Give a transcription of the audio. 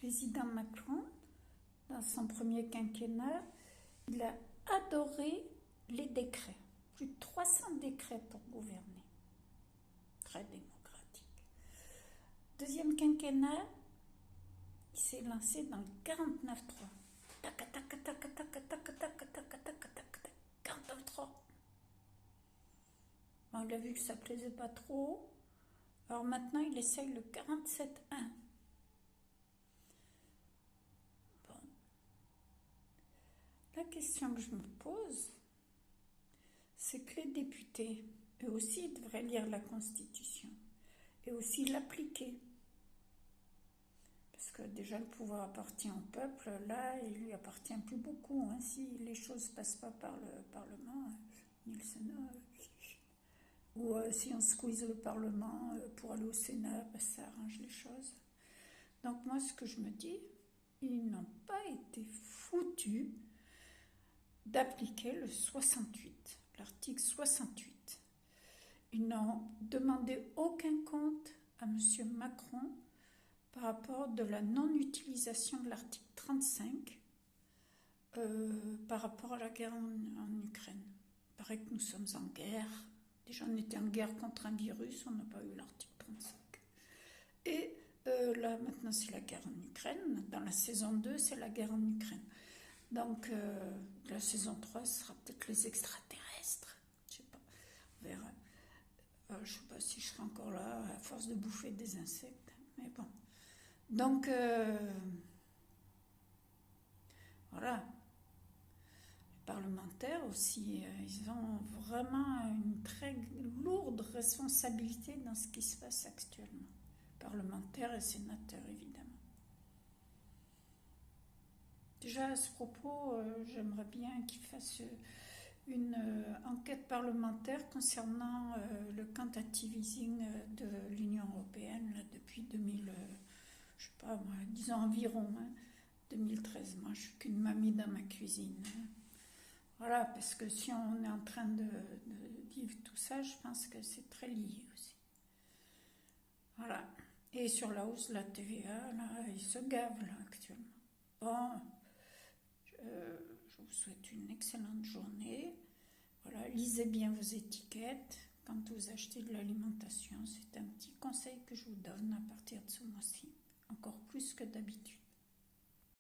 président Macron, dans son premier quinquennat, il a adoré les décrets. Plus de 300 décrets pour gouverner. Très démocratique. Deuxième quinquennat, il s'est lancé dans le 49-3. Tac, tac, tac, tac, tac, tac, tac, tac, tac, 49-3. Bon, il a vu que ça plaisait pas trop. Alors maintenant, il essaye le 47-1. Bon. La question que je me pose, c'est que les députés, eux aussi, devraient lire la Constitution et aussi l'appliquer. Parce que déjà, le pouvoir appartient au peuple. Là, il lui appartient plus beaucoup. Hein. Si les choses ne passent pas par le Parlement, ni le Sénat, ou si on squeeze le Parlement pour aller au Sénat, ben, ça arrange les choses. Donc moi, ce que je me dis, ils n'ont pas été foutus d'appliquer le 68, l'article 68. Ils n'ont demandé aucun compte à M. Macron par rapport de la non-utilisation de l'article 35 par rapport à la guerre en Ukraine. Il paraît que nous sommes en guerre. Déjà, on était en guerre contre un virus, on n'a pas eu l'article 35. Et là, maintenant, c'est la guerre en Ukraine. Dans la saison 2, c'est la guerre en Ukraine. Donc, la saison 3, ce sera peut-être les extraterrestres. Je sais pas, on verra. Je sais pas si je serai encore là à force de bouffer des insectes. Mais bon. Donc, voilà. Les parlementaires aussi, ils ont vraiment une très lourde responsabilité dans ce qui se passe actuellement. Parlementaires et sénateurs, évidemment. Déjà, à ce propos, j'aimerais bien qu'ils fassent une enquête parlementaire concernant le quantitative easing de l'Union européenne là, depuis 2000, je sais pas moi, disons environ, 2013. Moi, je suis qu'une mamie dans ma cuisine. Voilà, parce que si on est en train de vivre tout ça, je pense que c'est très lié aussi. Voilà. Et sur la hausse de la TVA, là, ils se gavent là, actuellement. Bon, je vous souhaite une excellente journée. Voilà, lisez bien vos étiquettes quand vous achetez de l'alimentation. C'est un petit conseil que je vous donne à partir de ce mois-ci, encore plus que d'habitude.